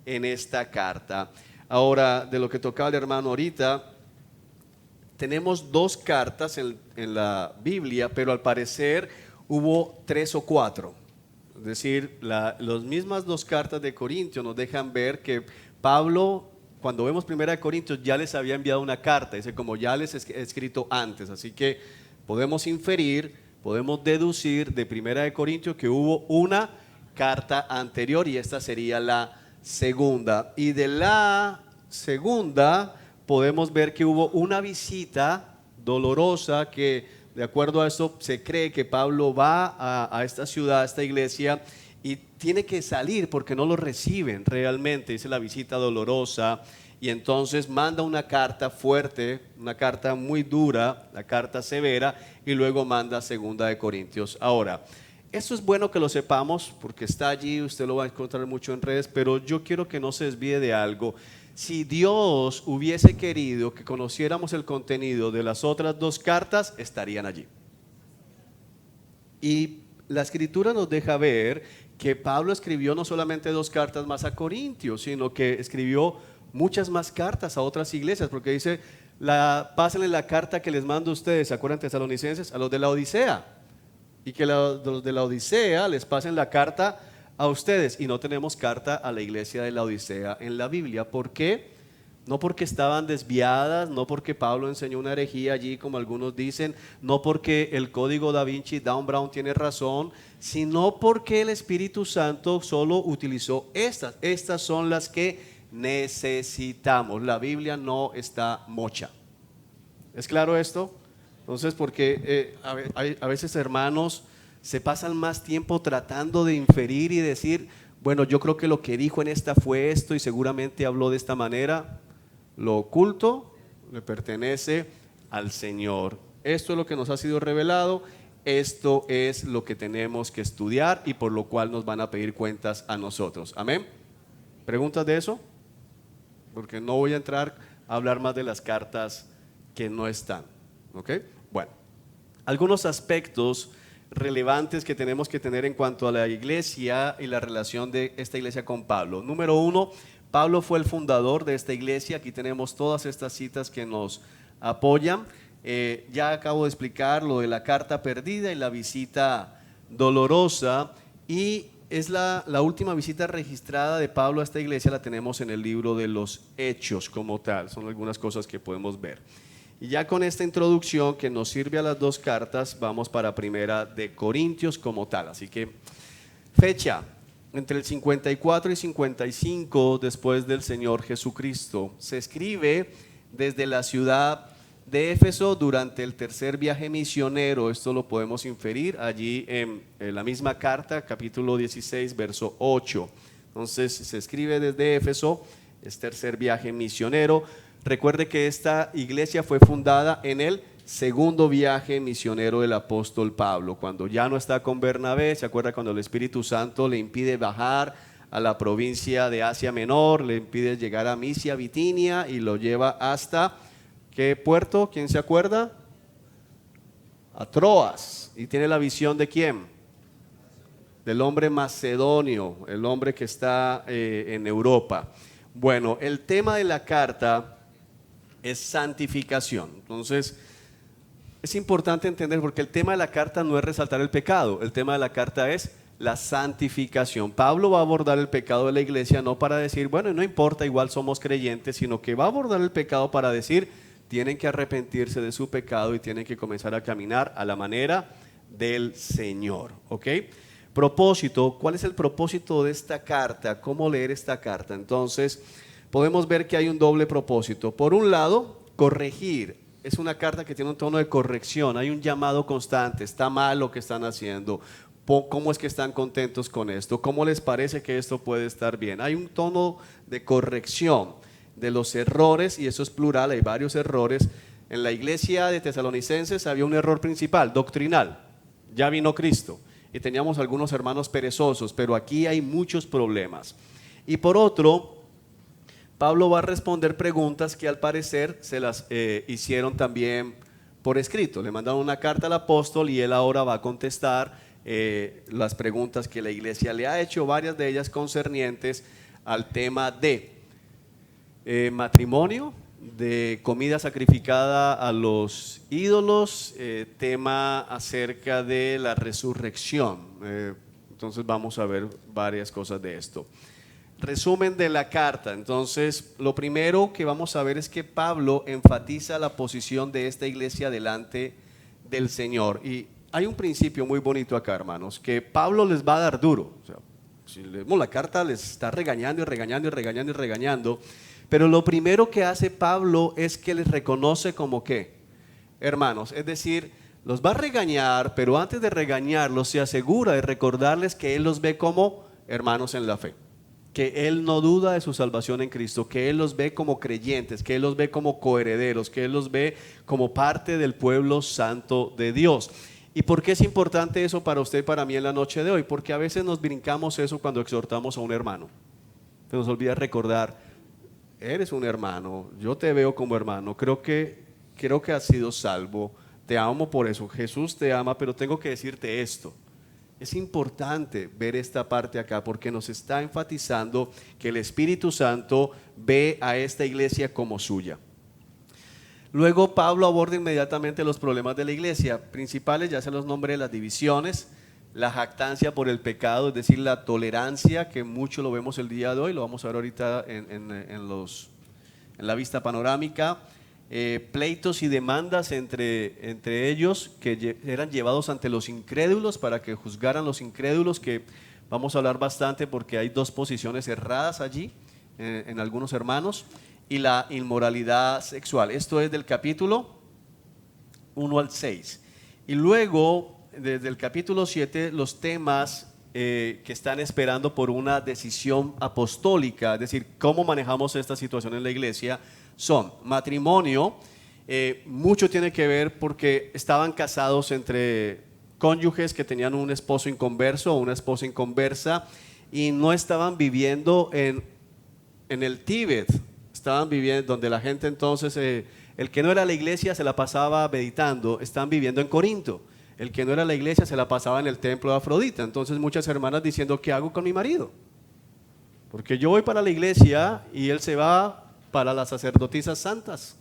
en esta carta. Ahora, de lo que tocaba el hermano ahorita, tenemos dos cartas en la Biblia, pero al parecer hubo 3 o 4. Es decir, las mismas dos cartas de Corintios nos dejan ver que Pablo, cuando vemos Primera de Corintios, ya les había enviado una carta, dice como ya les he escrito antes, así que podemos inferir, podemos deducir de Primera de Corintios que hubo una carta anterior y esta sería la segunda. Y de la segunda podemos ver que hubo una visita dolorosa que de acuerdo a esto se cree que Pablo va a esta ciudad, a esta iglesia y tiene que salir porque no lo reciben realmente, dice la visita dolorosa, y entonces manda una carta fuerte, una carta muy dura, la carta severa, y luego manda Segunda de Corintios. Ahora, esto es bueno que lo sepamos porque está allí, usted lo va a encontrar mucho en redes, pero yo quiero que no se desvíe de algo. Si Dios hubiese querido que conociéramos el contenido de las otras dos cartas, estarían allí. Y la Escritura nos deja ver que Pablo escribió no solamente 2 cartas más a Corintios, sino que escribió muchas más cartas a otras iglesias, porque dice, pásenle la carta que les mando a ustedes, ¿se acuerdan, tesalonicenses? A los de la Odisea, y que los de la Odisea les pasen la carta a ustedes, y no tenemos carta a la iglesia de la Odisea en la Biblia. ¿Por qué? No porque estaban desviadas, no porque Pablo enseñó una herejía allí como algunos dicen, no porque el código da Vinci, Dan Brown tiene razón, sino porque el Espíritu Santo solo utilizó estas son las que necesitamos. La Biblia no está mocha. ¿Es claro esto? Entonces, porque a veces hermanos se pasan más tiempo tratando de inferir y decir, bueno, yo creo que lo que dijo en esta fue esto y seguramente habló de esta manera. Lo oculto le pertenece al Señor. Esto es lo que nos ha sido revelado, esto es lo que tenemos que estudiar y por lo cual nos van a pedir cuentas a nosotros. Amén. ¿Preguntas de eso? Porque no voy a entrar a hablar más de las cartas que no están. ¿Ok? Bueno, algunos aspectos relevantes que tenemos que tener en cuanto a la iglesia y la relación de esta iglesia con Pablo. Número 1, Pablo fue el fundador de esta iglesia. Aquí tenemos todas estas citas que nos apoyan. Ya acabo de explicar lo de la carta perdida y la visita dolorosa, y es la última visita registrada de Pablo a esta iglesia, la tenemos en el libro de los Hechos como tal. Son algunas cosas que podemos ver. Y ya con esta introducción que nos sirve a las 2 cartas, vamos para Primera de Corintios como tal. Así que fecha, entre el 54 y 55 después del Señor Jesucristo. Se escribe desde la ciudad de Éfeso durante el tercer viaje misionero. Esto lo podemos inferir allí en la misma carta, capítulo 16, verso 8. Entonces se escribe desde Éfeso, es tercer viaje misionero. Recuerde que esta iglesia fue fundada en el segundo viaje misionero del apóstol Pablo, cuando ya no está con Bernabé. ¿Se acuerda cuando el Espíritu Santo le impide bajar a la provincia de Asia Menor, le impide llegar a Misia, Bitinia, y lo lleva hasta ¿qué puerto? ¿Quién se acuerda? A Troas. ¿Y tiene la visión de quién? Del hombre macedonio, el hombre que está en Europa. Bueno, el tema de la carta es santificación. Entonces, es importante entender, porque el tema de la carta no es resaltar el pecado, el tema de la carta es la santificación. Pablo va a abordar el pecado de la iglesia no para decir, bueno, no importa, igual somos creyentes, sino que va a abordar el pecado para decir, tienen que arrepentirse de su pecado y tienen que comenzar a caminar a la manera del Señor. ¿Ok? Propósito, ¿cuál es el propósito de esta carta? ¿Cómo leer esta carta? Entonces, podemos ver que hay un doble propósito. Por un lado, corregir. Es una carta que tiene un tono de corrección, hay un llamado constante, está mal lo que están haciendo, ¿cómo es que están contentos con esto? ¿Cómo les parece que esto puede estar bien? Hay un tono de corrección de los errores, y eso es plural, hay varios errores. En la iglesia de Tesalonicenses había un error principal, doctrinal, ya vino Cristo, y teníamos algunos hermanos perezosos, pero aquí hay muchos problemas. Y por otro, Pablo va a responder preguntas que al parecer se las hicieron también por escrito. Le mandaron una carta al apóstol y él ahora va a contestar las preguntas que la iglesia le ha hecho, varias de ellas concernientes al tema de matrimonio, de comida sacrificada a los ídolos, tema acerca de la resurrección. Entonces vamos a ver varias cosas de esto. Resumen de la carta. Entonces, lo primero que vamos a ver es que Pablo enfatiza la posición de esta iglesia delante del Señor. Y hay un principio muy bonito acá, hermanos, que Pablo les va a dar duro. O sea, si leemos la carta, les está regañando y regañando y regañando y regañando. Pero lo primero que hace Pablo es que les reconoce como ¿qué? Hermanos, es decir, los va a regañar, pero antes de regañarlos se asegura de recordarles que él los ve como hermanos en la fe, que él no duda de su salvación en Cristo, que él los ve como creyentes, que él los ve como coherederos, que él los ve como parte del pueblo santo de Dios. ¿Y por qué es importante eso para usted y para mí en la noche de hoy? Porque a veces nos brincamos eso cuando exhortamos a un hermano. Se nos olvida recordar, eres un hermano, yo te veo como hermano, creo que has sido salvo, te amo por eso, Jesús te ama, pero tengo que decirte esto. Es importante ver esta parte acá porque nos está enfatizando que el Espíritu Santo ve a esta iglesia como suya. Luego Pablo aborda inmediatamente los problemas de la iglesia principales, ya se los nombré, las divisiones, la jactancia por el pecado, es decir, la tolerancia, que mucho lo vemos el día de hoy, lo vamos a ver ahorita en la vista panorámica. Pleitos y demandas entre ellos que eran llevados ante los incrédulos para que juzgaran los incrédulos, que vamos a hablar bastante porque hay dos posiciones erradas allí en algunos hermanos, y la inmoralidad sexual. Esto es del capítulo 1 al 6. Y luego, desde el capítulo 7, los temas que están esperando por una decisión apostólica, es decir, cómo manejamos esta situación en la iglesia, son matrimonio. Mucho tiene que ver porque estaban casados entre cónyuges que tenían un esposo inconverso o una esposa inconversa y no estaban viviendo en el Tíbet, estaban viviendo donde la gente entonces, el que no era la iglesia se la pasaba meditando, están viviendo en Corinto. El que no era la iglesia se la pasaba en el templo de Afrodita. Entonces muchas hermanas diciendo, ¿qué hago con mi marido? Porque yo voy para la iglesia y él se va para las sacerdotisas santas,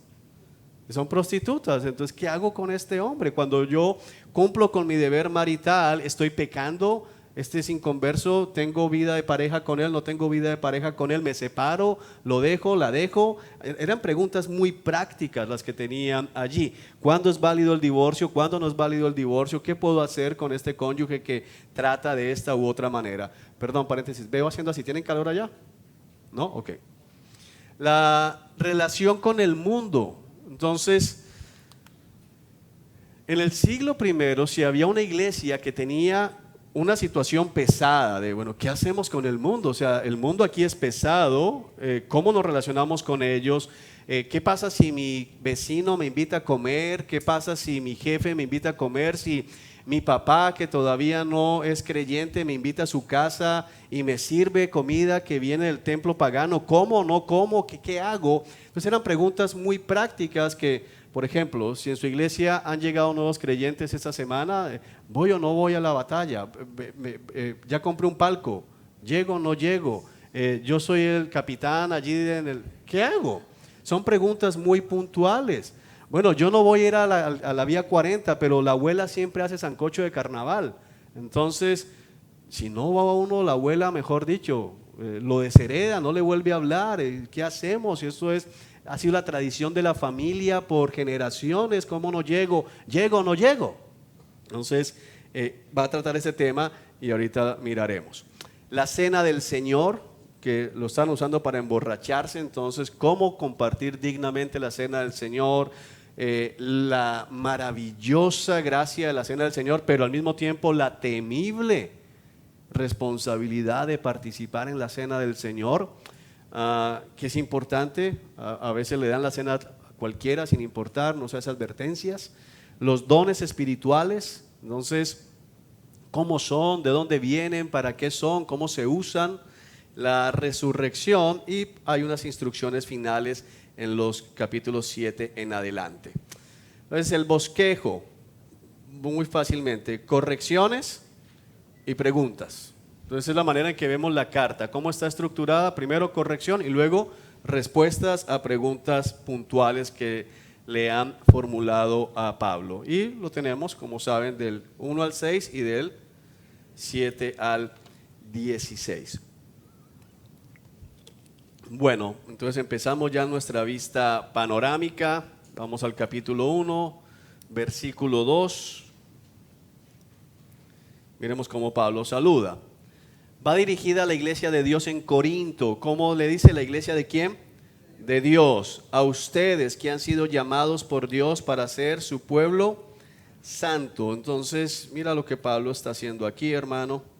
que son prostitutas. Entonces, ¿qué hago con este hombre? Cuando yo cumplo con mi deber marital, estoy pecando, este es inconverso, tengo vida de pareja con él, no tengo vida de pareja con él, me separo, lo dejo, la dejo. Eran preguntas muy prácticas las que tenían allí. ¿Cuándo es válido el divorcio? ¿Cuándo no es válido el divorcio? ¿Qué puedo hacer con este cónyuge que trata de esta u otra manera? Perdón, paréntesis, veo haciendo así, ¿tienen calor allá? ¿No? Ok. la relación con el mundo. Entonces, en el siglo I, si había una iglesia que tenía una situación pesada de, bueno, ¿qué hacemos con el mundo? O sea, el mundo aquí es pesado, ¿cómo nos relacionamos con ellos? ¿Qué pasa si mi vecino me invita a comer? ¿Qué pasa si mi jefe me invita a comer? Si mi papá, que todavía no es creyente, me invita a su casa y me sirve comida que viene del templo pagano, ¿cómo o no como? ¿Qué hago? Entonces eran preguntas muy prácticas que, por ejemplo, si en su iglesia han llegado nuevos creyentes esta semana, ¿voy o no voy a la batalla? Ya compré un palco, ¿llego o no llego? Yo soy el capitán allí ¿qué hago? Son preguntas muy puntuales. Bueno, yo no voy a ir a la vía 40, pero la abuela siempre hace sancocho de carnaval. Entonces, si no va uno, la abuela, mejor dicho, lo deshereda, no le vuelve a hablar. ¿Qué hacemos? Y eso ha sido la tradición de la familia por generaciones. ¿Cómo no llego? ¿Llego o no llego? Entonces, va a tratar ese tema y ahorita miraremos. La cena del Señor, que lo están usando para emborracharse. Entonces, ¿cómo compartir dignamente la cena del Señor? La maravillosa gracia de la cena del Señor, pero al mismo tiempo la temible responsabilidad de participar en la cena del Señor, que es importante. A veces le dan la cena a cualquiera sin importar, no sé, esas advertencias. Los dones espirituales, entonces, ¿cómo son? ¿De dónde vienen? ¿Para qué son? ¿Cómo se usan? La resurrección, y hay unas instrucciones finales en los capítulos 7 en adelante. Entonces, el bosquejo, muy fácilmente, correcciones y preguntas. Entonces, es la manera en que vemos la carta. ¿Cómo está estructurada? Primero corrección y luego respuestas a preguntas puntuales que le han formulado a Pablo. Y lo tenemos, como saben, del 1 al 6 y del 7 al 16. Bueno, entonces empezamos ya nuestra vista panorámica. Vamos al capítulo 1, versículo 2. Miremos cómo Pablo saluda. Va dirigida a la iglesia de Dios en Corinto. ¿Cómo le dice la iglesia de quién? De Dios. A ustedes que han sido llamados por Dios para ser su pueblo santo. Entonces, mira lo que Pablo está haciendo aquí, hermano.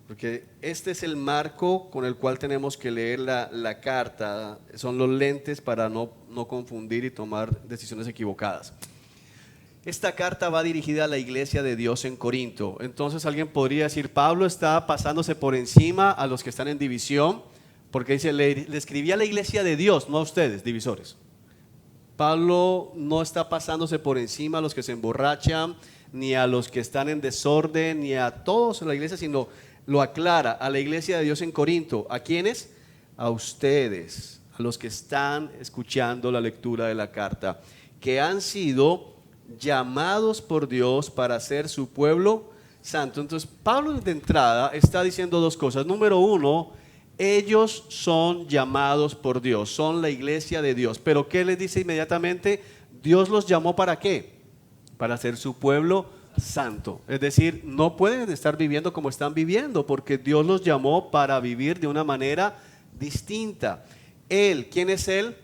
Porque este es el marco con el cual tenemos que leer la carta. Son los lentes para no confundir y tomar decisiones equivocadas. Esta carta va dirigida a la iglesia de Dios en Corinto. Entonces alguien podría decir, Pablo está pasándose por encima a los que están en división, porque dice, le escribí a la iglesia de Dios, no a ustedes, divisores. Pablo no está pasándose por encima a los que se emborrachan, ni a los que están en desorden, ni a todos en la iglesia, sino lo aclara a la iglesia de Dios en Corinto. ¿A quiénes? A ustedes, a los que están escuchando la lectura de la carta, que han sido llamados por Dios para ser su pueblo santo. Entonces Pablo de entrada está diciendo dos cosas. Número uno, ellos son llamados por Dios, son la iglesia de Dios. Pero ¿qué les dice inmediatamente? Dios los llamó ¿para qué? Para ser su pueblo santo. Es decir, no pueden estar viviendo como están viviendo, porque Dios los llamó para vivir de una manera distinta. Él, ¿quién es Él?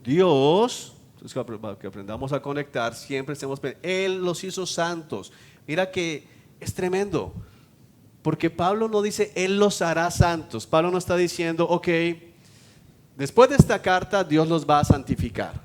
Dios. Entonces, para que aprendamos a conectar, siempre estemos pensando, Él los hizo santos. Mira que es tremendo, porque Pablo no dice Él los hará santos. Pablo no está diciendo, ok, después de esta carta Dios los va a santificar.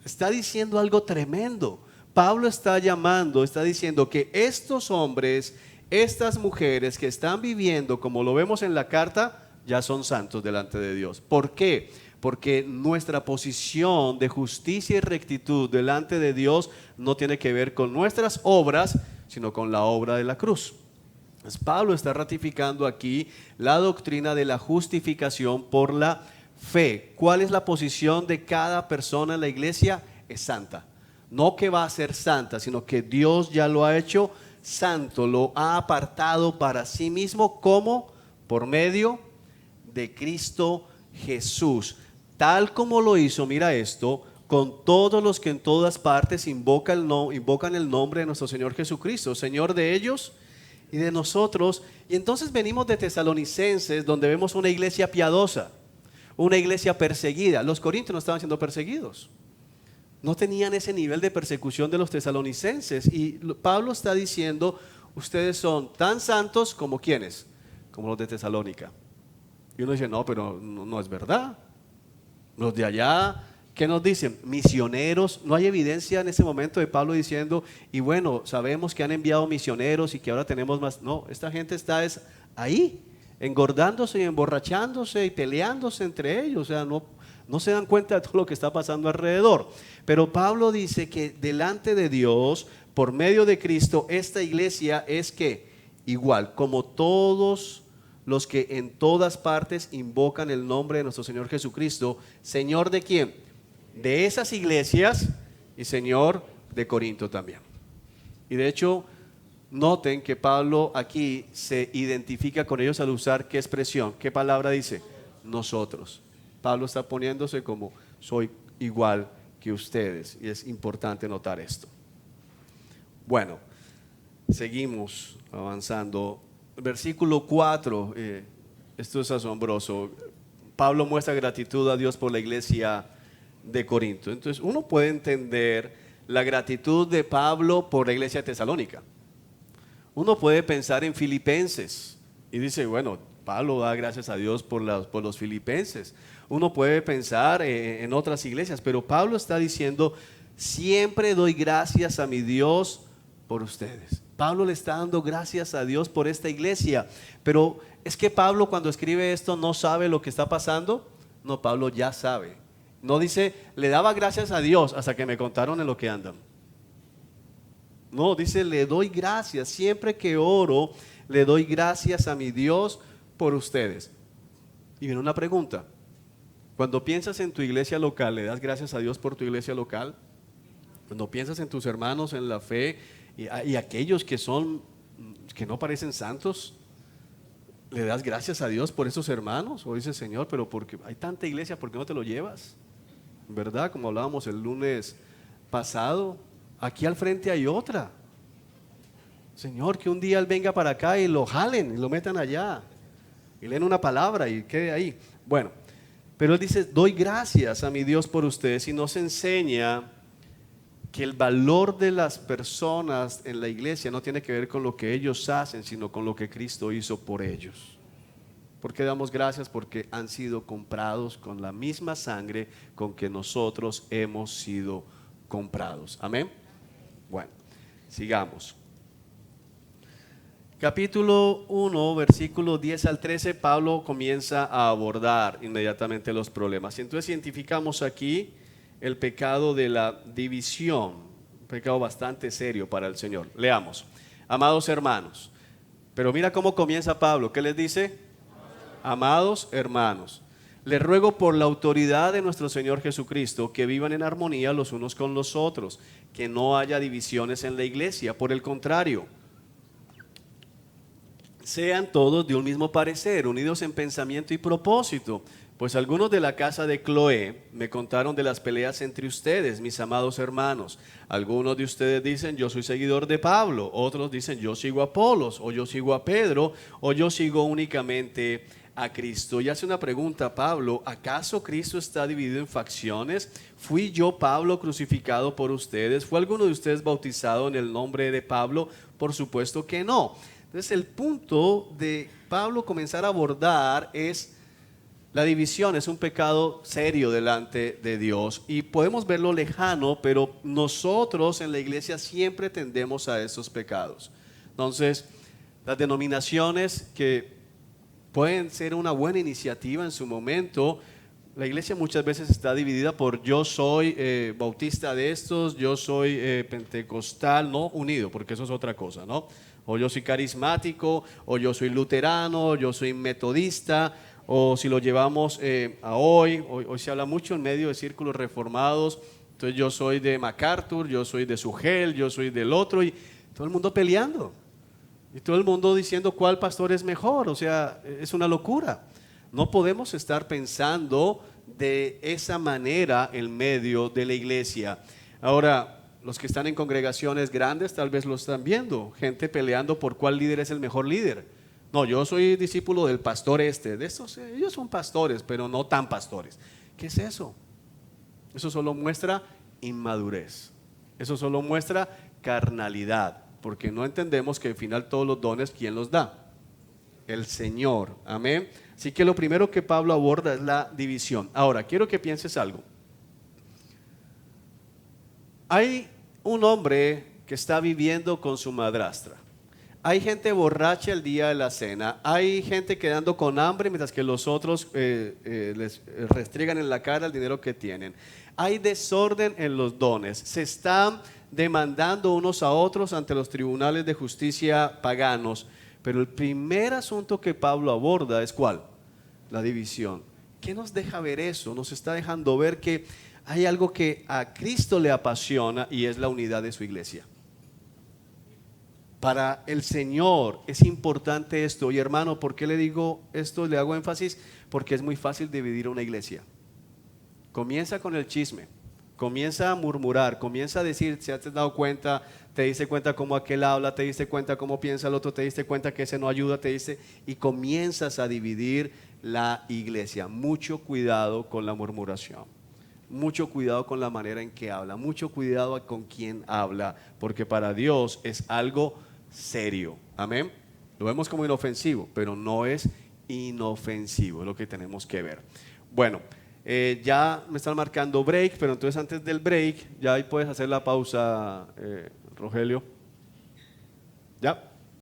Está diciendo algo tremendo. Pablo está diciendo que estos hombres, estas mujeres que están viviendo como lo vemos en la carta, ya son santos delante de Dios. ¿Por qué? Porque nuestra posición de justicia y rectitud delante de Dios no tiene que ver con nuestras obras, sino con la obra de la cruz. Entonces, Pablo está ratificando aquí la doctrina de la justificación por la fe. ¿Cuál es la posición de cada persona en la iglesia? Es santa. No que va a ser santa, sino que Dios ya lo ha hecho santo, lo ha apartado para sí mismo, como por medio de Cristo Jesús, tal como lo hizo, mira esto, con todos los que en todas partes invocan el nombre de nuestro Señor Jesucristo, Señor de ellos y de nosotros. Y entonces venimos de Tesalonicenses, donde vemos una iglesia piadosa, una iglesia perseguida. Los corintios no estaban siendo perseguidos. No tenían ese nivel de persecución de los tesalonicenses. Y Pablo está diciendo, ustedes son tan santos como ¿quiénes? Como los de Tesalónica. Y uno dice, no, pero no es verdad. Los de allá, ¿qué nos dicen? Misioneros. No hay evidencia en ese momento de Pablo diciendo, y bueno, sabemos que han enviado misioneros y que ahora tenemos más. No, esta gente está ahí, engordándose y emborrachándose y peleándose entre ellos. O sea, no se dan cuenta de todo lo que está pasando alrededor. Pero Pablo dice que delante de Dios, por medio de Cristo, esta iglesia es que igual, como todos los que en todas partes invocan el nombre de nuestro Señor Jesucristo, Señor ¿de quién? De esas iglesias y Señor de Corinto también. Y de hecho, noten que Pablo aquí se identifica con ellos al usar ¿qué expresión? ¿Qué palabra dice? Nosotros. Pablo está poniéndose como soy igual que ustedes, y es importante notar esto. Bueno, seguimos avanzando. Versículo 4, esto es asombroso. Pablo muestra gratitud a Dios por la iglesia de Corinto. Entonces uno puede entender la gratitud de Pablo por la iglesia de Tesalónica. Uno puede pensar en Filipenses y dice, bueno, Pablo da gracias a Dios por los filipenses. Uno puede pensar en otras iglesias, pero Pablo está diciendo, siempre doy gracias a mi Dios por ustedes. Pablo le está dando gracias a Dios por esta iglesia, pero es que Pablo cuando escribe esto no sabe lo que está pasando. No, Pablo ya sabe. No dice, le daba gracias a Dios hasta que me contaron en lo que andan. No, dice, le doy gracias, siempre que oro, le doy gracias a mi Dios por ustedes. Y viene una pregunta, cuando piensas en tu iglesia local, ¿le das gracias a Dios por tu iglesia local? Cuando piensas en tus hermanos en la fe y aquellos que no parecen santos, ¿le das gracias a Dios por esos hermanos? O dices, Señor, pero porque hay tanta iglesia, ¿por qué no te lo llevas? ¿Verdad? Como hablábamos el lunes pasado, aquí al frente hay otra. Señor, que un día Él venga para acá y lo jalen y lo metan allá y leen una palabra y quede ahí. Bueno, pero Él dice, doy gracias a mi Dios por ustedes, y nos enseña que el valor de las personas en la iglesia no tiene que ver con lo que ellos hacen, sino con lo que Cristo hizo por ellos. ¿Por qué damos gracias? Porque han sido comprados con la misma sangre con que nosotros hemos sido comprados. Amén. Bueno, sigamos. Capítulo 1, versículo 10 al 13, Pablo comienza a abordar inmediatamente los problemas. Y entonces identificamos aquí el pecado de la división, un pecado bastante serio para el Señor. Leamos, amados hermanos. Pero mira cómo comienza Pablo, ¿qué les dice? Amados hermanos, les ruego por la autoridad de nuestro Señor Jesucristo que vivan en armonía los unos con los otros, que no haya divisiones en la iglesia, por el contrario, sean todos de un mismo parecer, unidos en pensamiento y propósito. Pues algunos de la casa de Cloé me contaron de las peleas entre ustedes, mis amados hermanos. Algunos de ustedes dicen, yo soy seguidor de Pablo. Otros dicen, yo sigo a Apolos, o yo sigo a Pedro, o yo sigo únicamente a Cristo. Y hace una pregunta Pablo, ¿acaso Cristo está dividido en facciones? ¿Fui yo, Pablo, crucificado por ustedes? ¿Fue alguno de ustedes bautizado en el nombre de Pablo? Por supuesto que no. Entonces el punto de Pablo comenzar a abordar es la división. Es un pecado serio delante de Dios y podemos verlo lejano, pero nosotros en la iglesia siempre tendemos a esos pecados. Entonces, las denominaciones que pueden ser una buena iniciativa en su momento, la iglesia muchas veces está dividida por yo soy bautista de estos, yo soy pentecostal, no unido, porque eso es otra cosa, ¿no? O yo soy carismático, o yo soy luterano, yo soy metodista. O si lo llevamos a hoy se habla mucho en medio de círculos reformados, entonces yo soy de MacArthur, yo soy de Sugel, yo soy del otro, y todo el mundo peleando, y todo el mundo diciendo cuál pastor es mejor. O sea, es una locura. No podemos estar pensando de esa manera en medio de la iglesia. Ahora, los que están en congregaciones grandes tal vez lo están viendo, gente peleando por cuál líder es el mejor líder. No, yo soy discípulo del pastor de estos, ellos son pastores, pero no tan pastores. ¿Qué es eso? Eso solo muestra inmadurez. Eso solo muestra carnalidad, porque no entendemos que al final todos los dones, ¿quién los da? El Señor, amén. Así que lo primero que Pablo aborda es la división. Ahora, quiero que pienses algo. Hay un hombre que está viviendo con su madrastra. Hay gente borracha el día de la cena. Hay gente quedando con hambre mientras que los otros les restriegan en la cara el dinero que tienen. Hay desorden en los dones. Se están demandando unos a otros ante los tribunales de justicia paganos. Pero el primer asunto que Pablo aborda es ¿cuál? La división. ¿Qué nos deja ver eso? Nos está dejando ver que hay algo que a Cristo le apasiona y es la unidad de su iglesia. Para el Señor es importante esto. Y hermano, ¿por qué le digo esto? Le hago énfasis porque es muy fácil dividir una iglesia. Comienza con el chisme, comienza a murmurar, comienza a decir, si te has dado cuenta, te diste cuenta cómo aquel habla, te diste cuenta cómo piensa el otro, te diste cuenta que ese no ayuda, y comienzas a dividir la iglesia. Mucho cuidado con la murmuración, mucho cuidado con la manera en que habla, mucho cuidado con quién habla, porque para Dios es algo serio, amén. Lo vemos como inofensivo, pero no es inofensivo, es lo que tenemos que ver. Bueno, ya me están marcando break, pero entonces antes del break, ya ahí puedes hacer la pausa, Rogelio. ¿Ya?